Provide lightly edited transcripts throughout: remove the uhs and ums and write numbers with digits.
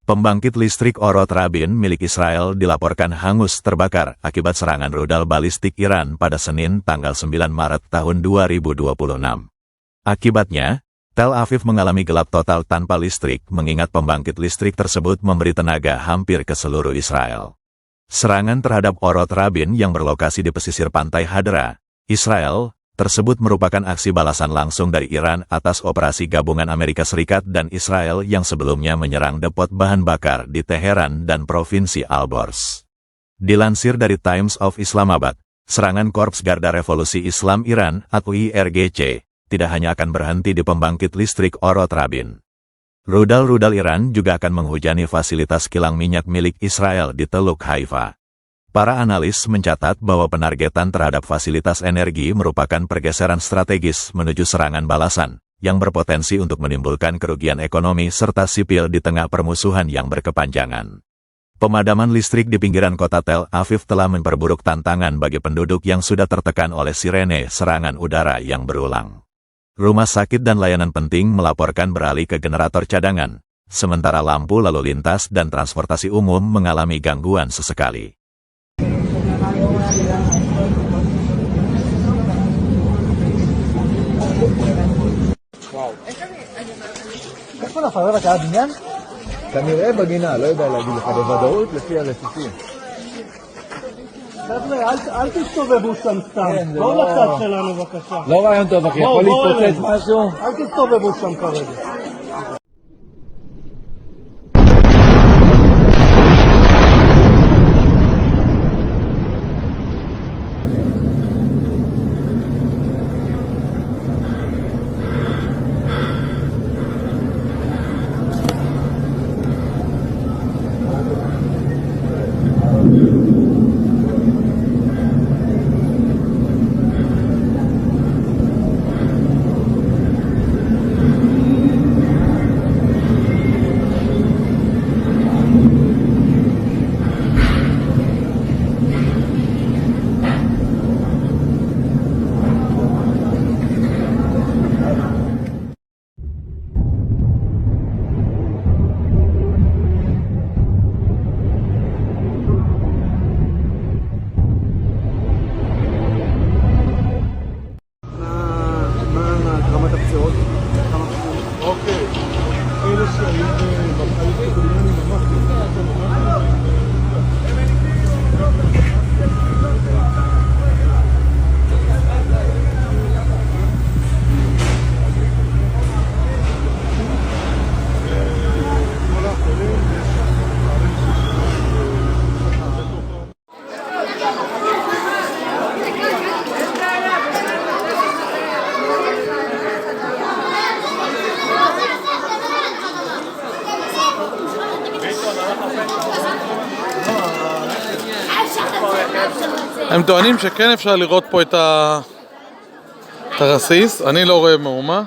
Pembangkit listrik Orot Rabin milik Israel dilaporkan hangus terbakar akibat serangan rudal balistik Iran pada Senin tanggal 9 Maret tahun 2026. Akibatnya, Tel Aviv mengalami gelap total tanpa listrik mengingat pembangkit listrik tersebut memberi tenaga hampir ke seluruh Israel. Serangan terhadap Orot Rabin yang berlokasi di pesisir pantai Hadera, Israel, tersebut merupakan aksi balasan langsung dari Iran atas operasi gabungan Amerika Serikat dan Israel yang sebelumnya menyerang depot bahan bakar di Teheran dan Provinsi Al-Bors. Dilansir dari Times of Islamabad, serangan Korps Garda Revolusi Islam Iran atau IRGC tidak hanya akan berhenti di pembangkit listrik Orot Rabin. Rudal-rudal Iran juga akan menghujani fasilitas kilang minyak milik Israel di Teluk Haifa. Para analis mencatat bahwa penargetan terhadap fasilitas energi merupakan pergeseran strategis menuju serangan balasan, yang berpotensi untuk menimbulkan kerugian ekonomi serta sipil di tengah permusuhan yang berkepanjangan. Pemadaman listrik di pinggiran kota Tel Aviv telah memperburuk tantangan bagi penduduk yang sudah tertekan oleh sirene serangan udara yang berulang. Rumah sakit dan layanan penting melaporkan beralih ke generator cadangan, sementara lampu lalu lintas dan transportasi umum mengalami gangguan sesekali. איפה נפל? רק היה בניין? כנראה בגינה, לא יודע להגיד לך בוודאות לפי הרסיסים. חבר'ה, אל תסתובבו שם סתם. בואו לצד שלנו בבקשה. לא רעיון טוב אחי, יכול להתפוצץ משהו? אל תסתובבו שם כרגע. אלה שהיו בבית בבניין הם טוענים שכן אפשר לראות פה את הרסיס, אני לא רואה מאומה.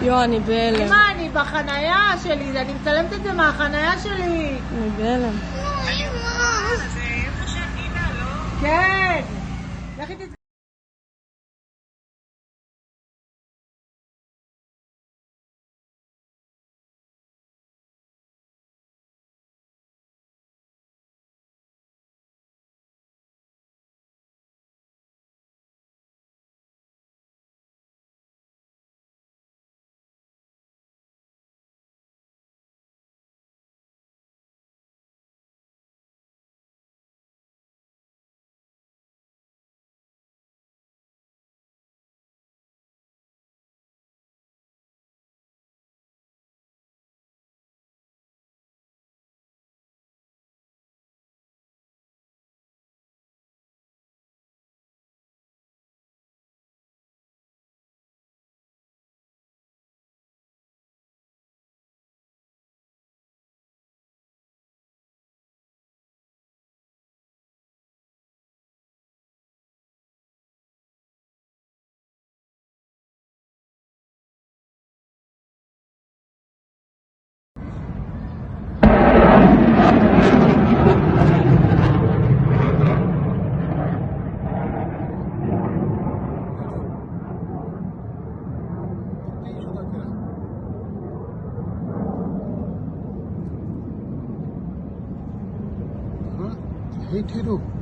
אני בהלם. אמא, אני בחנייה שלי, אני מצלמת את זה מהחנייה שלי. אני בהלם. כן. לכי תצא. Hate you too.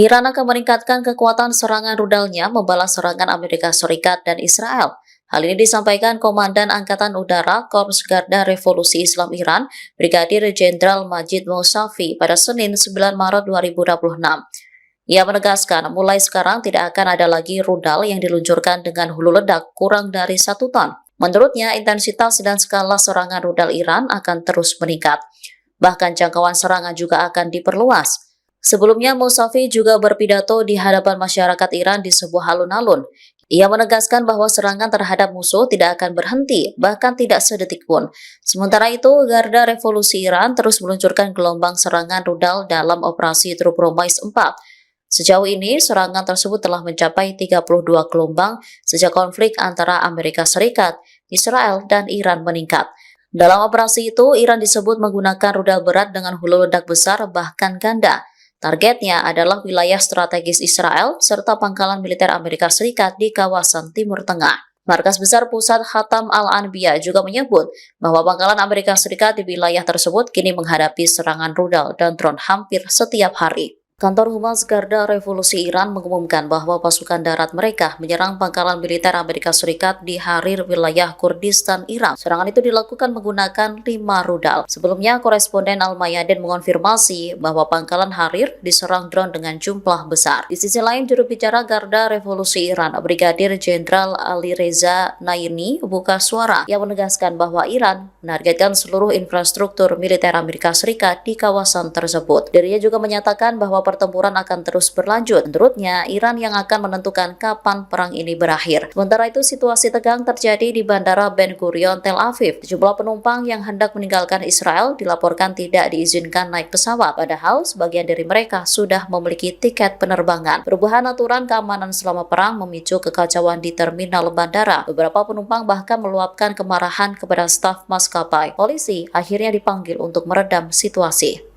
Iran akan meningkatkan kekuatan serangan rudalnya membalas serangan Amerika Serikat dan Israel. Hal ini disampaikan Komandan Angkatan Udara Korps Garda Revolusi Islam Iran, Brigadir Jenderal Majid Mousavi pada Senin 9 Maret 2026. Ia menegaskan mulai sekarang tidak akan ada lagi rudal yang diluncurkan dengan hulu ledak kurang dari 1 ton. Menurutnya, intensitas dan skala serangan rudal Iran akan terus meningkat. Bahkan jangkauan serangan juga akan diperluas. Sebelumnya, Mousavi juga berpidato di hadapan masyarakat Iran di sebuah alun-alun. Ia menegaskan bahwa serangan terhadap musuh tidak akan berhenti, bahkan tidak sedetik pun. Sementara itu, Garda Revolusi Iran terus meluncurkan gelombang serangan rudal dalam operasi True Promise 4. Sejauh ini, serangan tersebut telah mencapai 32 gelombang sejak konflik antara Amerika Serikat, Israel, dan Iran meningkat. Dalam operasi itu, Iran disebut menggunakan rudal berat dengan hulu ledak besar bahkan ganda. Targetnya adalah wilayah strategis Israel serta pangkalan militer Amerika Serikat di kawasan Timur Tengah. Markas Besar Pusat Khatam Al-Anbiya juga menyebut bahwa pangkalan Amerika Serikat di wilayah tersebut kini menghadapi serangan rudal dan drone hampir setiap hari. Kantor Humas Garda Revolusi Iran mengumumkan bahwa pasukan darat mereka menyerang pangkalan militer Amerika Serikat di Harir, wilayah Kurdistan, Iran. Serangan itu dilakukan menggunakan 5 rudal. Sebelumnya, koresponden Al-Mayadin mengonfirmasi bahwa pangkalan Harir diserang drone dengan jumlah besar. Di sisi lain, juru bicara Garda Revolusi Iran, Brigadir Jenderal Ali Reza Naini, buka suara yang menegaskan bahwa Iran menargetkan seluruh infrastruktur militer Amerika Serikat di kawasan tersebut. Dirinya juga menyatakan bahwa pertempuran akan terus berlanjut. Menurutnya, Iran yang akan menentukan kapan perang ini berakhir. Sementara itu, situasi tegang terjadi di Bandara Ben Gurion, Tel Aviv. Sejumlah penumpang yang hendak meninggalkan Israel dilaporkan tidak diizinkan naik pesawat, padahal sebagian dari mereka sudah memiliki tiket penerbangan. Perubahan aturan keamanan selama perang memicu kekacauan di terminal bandara. Beberapa penumpang bahkan meluapkan kemarahan kepada staf maskapai. Polisi akhirnya dipanggil untuk meredam situasi.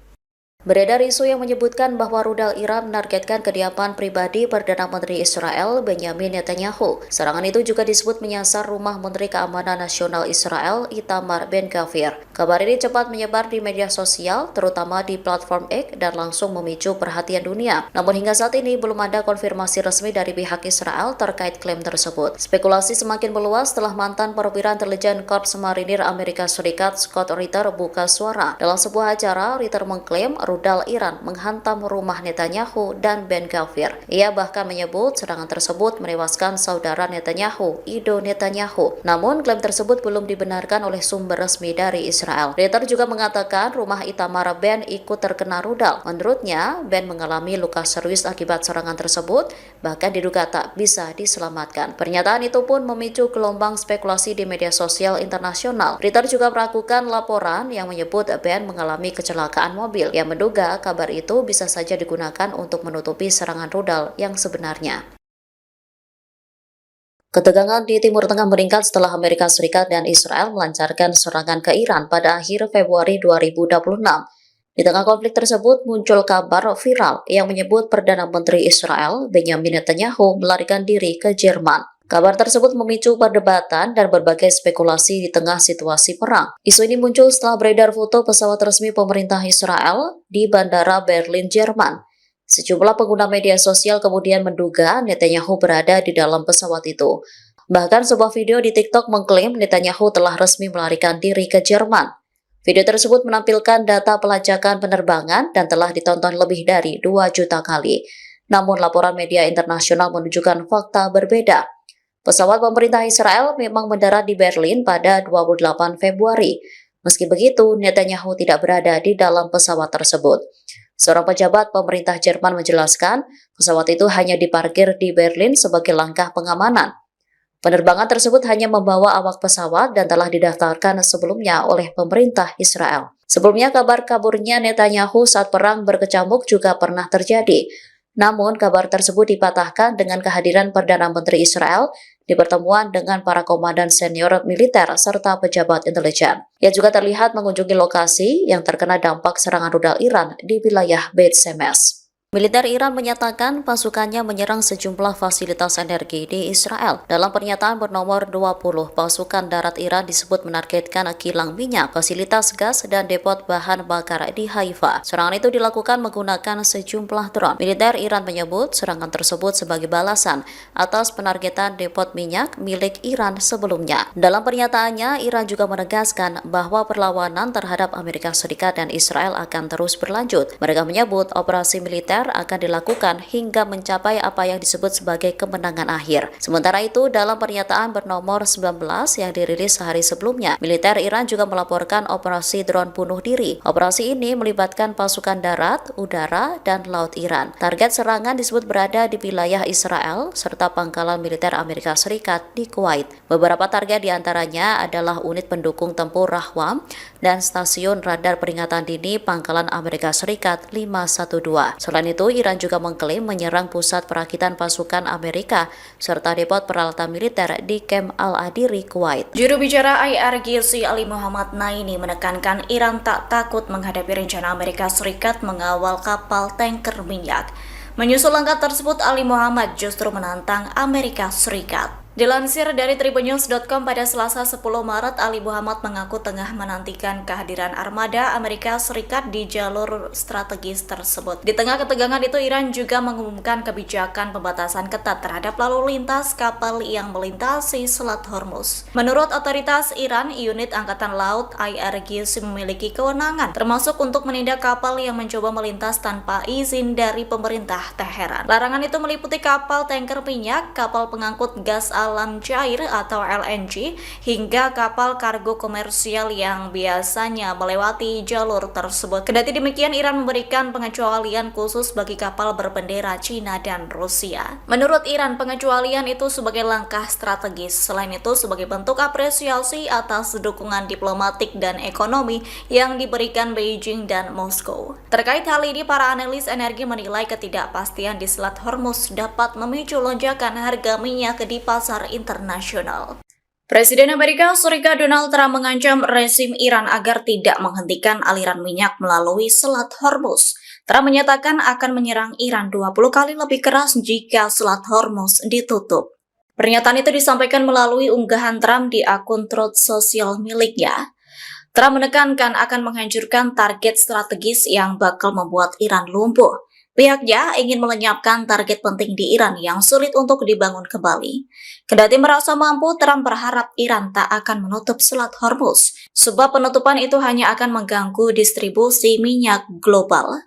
Beredar isu yang menyebutkan bahwa rudal Iran menargetkan kediaman pribadi Perdana Menteri Israel Benjamin Netanyahu. Serangan itu juga disebut menyasar rumah Menteri Keamanan Nasional Israel Itamar Ben-Gvir. Kabar ini cepat menyebar di media sosial, terutama di platform X, dan langsung memicu perhatian dunia. Namun hingga saat ini belum ada konfirmasi resmi dari pihak Israel terkait klaim tersebut. Spekulasi semakin meluas setelah mantan perwira intelijen Korps Marinir Amerika Serikat Scott Ritter buka suara. Dalam sebuah acara, Ritter mengklaim rudal Iran menghantam rumah Netanyahu dan Ben-Gvir. Ia bahkan menyebut serangan tersebut menewaskan saudara Netanyahu, Ido Netanyahu. Namun, klaim tersebut belum dibenarkan oleh sumber resmi dari Israel. Ritter juga mengatakan rumah Itamar Ben ikut terkena rudal. Menurutnya, Ben mengalami luka serius akibat serangan tersebut, bahkan diduga tak bisa diselamatkan. Pernyataan itu pun memicu gelombang spekulasi di media sosial internasional. Ritter juga meragukan laporan yang menyebut Ben mengalami kecelakaan mobil, yang menduga kabar itu bisa saja digunakan untuk menutupi serangan rudal yang sebenarnya. Ketegangan di Timur Tengah meningkat setelah Amerika Serikat dan Israel melancarkan serangan ke Iran pada akhir Februari 2026. Di tengah konflik tersebut muncul kabar viral yang menyebut Perdana Menteri Israel Benjamin Netanyahu melarikan diri ke Jerman. Kabar tersebut memicu perdebatan dan berbagai spekulasi di tengah situasi perang. Isu ini muncul setelah beredar foto pesawat resmi pemerintah Israel di Bandara Berlin, Jerman. Sejumlah pengguna media sosial kemudian menduga Netanyahu berada di dalam pesawat itu. Bahkan sebuah video di TikTok mengklaim Netanyahu telah resmi melarikan diri ke Jerman. Video tersebut menampilkan data pelacakan penerbangan dan telah ditonton lebih dari 2 juta kali. Namun laporan media internasional menunjukkan fakta berbeda. Pesawat pemerintah Israel memang mendarat di Berlin pada 28 Februari. Meski begitu, Netanyahu tidak berada di dalam pesawat tersebut. Seorang pejabat pemerintah Jerman menjelaskan, pesawat itu hanya diparkir di Berlin sebagai langkah pengamanan. Penerbangan tersebut hanya membawa awak pesawat dan telah didaftarkan sebelumnya oleh pemerintah Israel. Sebelumnya, kabar kaburnya Netanyahu saat perang berkecamuk juga pernah terjadi. Namun, kabar tersebut dipatahkan dengan kehadiran Perdana Menteri Israel di pertemuan dengan para komandan senior militer serta pejabat intelijen. Ia juga terlihat mengunjungi lokasi yang terkena dampak serangan rudal Iran di wilayah Beit Shemesh. Militer Iran menyatakan pasukannya menyerang sejumlah fasilitas energi di Israel. Dalam pernyataan bernomor 20, pasukan darat Iran disebut menargetkan kilang minyak, fasilitas gas, dan depot bahan bakar di Haifa. Serangan itu dilakukan menggunakan sejumlah drone. Militer Iran menyebut serangan tersebut sebagai balasan atas penargetan depot minyak milik Iran sebelumnya. Dalam pernyataannya, Iran juga menegaskan bahwa perlawanan terhadap Amerika Serikat dan Israel akan terus berlanjut. Mereka menyebut operasi militer akan dilakukan hingga mencapai apa yang disebut sebagai kemenangan akhir. Sementara itu, dalam pernyataan bernomor 19 yang dirilis sehari sebelumnya, militer Iran juga melaporkan operasi drone bunuh diri. Operasi ini melibatkan pasukan darat, udara, dan laut Iran. Target serangan disebut berada di wilayah Israel serta pangkalan militer Amerika Serikat di Kuwait. Beberapa target diantaranya adalah unit pendukung tempur Rahwam dan stasiun radar peringatan dini pangkalan Amerika Serikat 512. Selain itu, Iran juga mengklaim menyerang pusat perakitan pasukan Amerika serta depot peralatan militer di Camp Al-Adiri, Kuwait. Juru bicara IRGC Ali Muhammad Naini menekankan Iran tak takut menghadapi rencana Amerika Serikat mengawal kapal tanker minyak. Menyusul langkah tersebut, Ali Muhammad justru menantang Amerika Serikat. Dilansir dari tribunnews.com pada Selasa 10 Maret, Ali Muhammad mengaku tengah menantikan kehadiran armada Amerika Serikat di jalur strategis tersebut. Di tengah ketegangan itu, Iran juga mengumumkan kebijakan pembatasan ketat terhadap lalu lintas kapal yang melintasi Selat Hormuz. Menurut otoritas Iran, unit Angkatan Laut IRGC memiliki kewenangan, termasuk untuk menindak kapal yang mencoba melintas tanpa izin dari pemerintah Teheran. Larangan itu meliputi kapal tanker minyak, kapal pengangkut gas alam cair atau LNG, hingga kapal kargo komersial yang biasanya melewati jalur tersebut. Kendati demikian, Iran memberikan pengecualian khusus bagi kapal berbendera Cina dan Rusia. Menurut Iran, pengecualian itu sebagai langkah strategis. Selain itu, sebagai bentuk apresiasi atas dukungan diplomatik dan ekonomi yang diberikan Beijing dan Moskow. Terkait hal ini, para analis energi menilai ketidakpastian di Selat Hormuz dapat memicu lonjakan harga minyak di pasar internasional. Presiden Amerika Serikat Donald Trump mengancam rezim Iran agar tidak menghentikan aliran minyak melalui Selat Hormuz. Trump menyatakan akan menyerang Iran 20 kali lebih keras jika Selat Hormuz ditutup. Pernyataan itu disampaikan melalui unggahan Trump di akun Truth Social miliknya. Trump menekankan akan menghancurkan target strategis yang bakal membuat Iran lumpuh. Pihaknya ingin melenyapkan target penting di Iran yang sulit untuk dibangun kembali. Kendati merasa mampu, Trump berharap Iran tak akan menutup Selat Hormuz, sebab penutupan itu hanya akan mengganggu distribusi minyak global.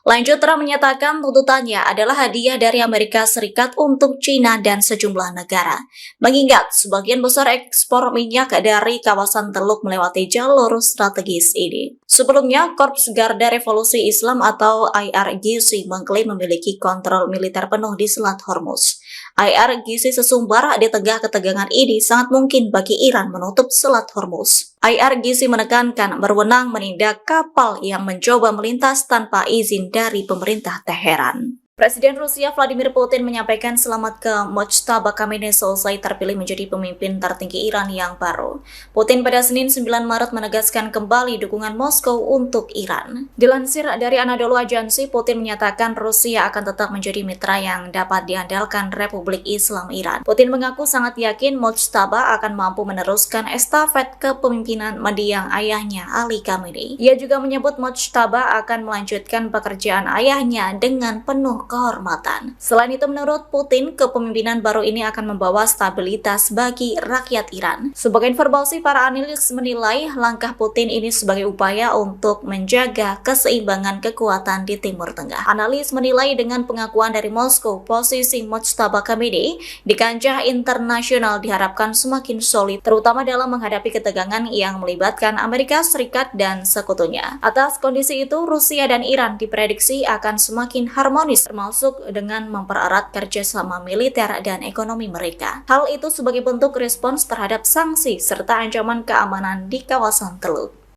Lanjut, Trump menyatakan tuntutannya adalah hadiah dari Amerika Serikat untuk China dan sejumlah negara. Mengingat sebagian besar ekspor minyak dari kawasan Teluk melewati jalur strategis ini. Sebelumnya, Korps Garda Revolusi Islam atau IRGC mengklaim memiliki kontrol militer penuh di Selat Hormuz. IRGC sesumbar di tengah ketegangan ini sangat mungkin bagi Iran menutup Selat Hormuz. IRGC menekankan berwenang menindak kapal yang mencoba melintas tanpa izin dari pemerintah Teheran. Presiden Rusia Vladimir Putin menyampaikan selamat ke Mojtaba Khamenei selesai terpilih menjadi pemimpin tertinggi Iran yang baru. Putin pada Senin 9 Maret menegaskan kembali dukungan Moskow untuk Iran. Dilansir dari Anadolu Ajansi, Putin menyatakan Rusia akan tetap menjadi mitra yang dapat diandalkan Republik Islam Iran. Putin mengaku sangat yakin Mojtaba akan mampu meneruskan estafet kepemimpinan mendiang ayahnya Ali Khamenei. Ia juga menyebut Mojtaba akan melanjutkan pekerjaan ayahnya dengan penuh kehormatan. Selain itu, menurut Putin, kepemimpinan baru ini akan membawa stabilitas bagi rakyat Iran. Sebagai informasi, para analis menilai langkah Putin ini sebagai upaya untuk menjaga keseimbangan kekuatan di Timur Tengah. Analis menilai dengan pengakuan dari Moskow, posisi Mojtaba Khamenei di kancah internasional diharapkan semakin solid, terutama dalam menghadapi ketegangan yang melibatkan Amerika Serikat dan sekutunya. Atas kondisi itu, Rusia dan Iran diprediksi akan semakin harmonis, termasuk dengan mempererat kerjasama militer dan ekonomi mereka. Hal itu sebagai bentuk respons terhadap sanksi serta ancaman keamanan di kawasan Teluk.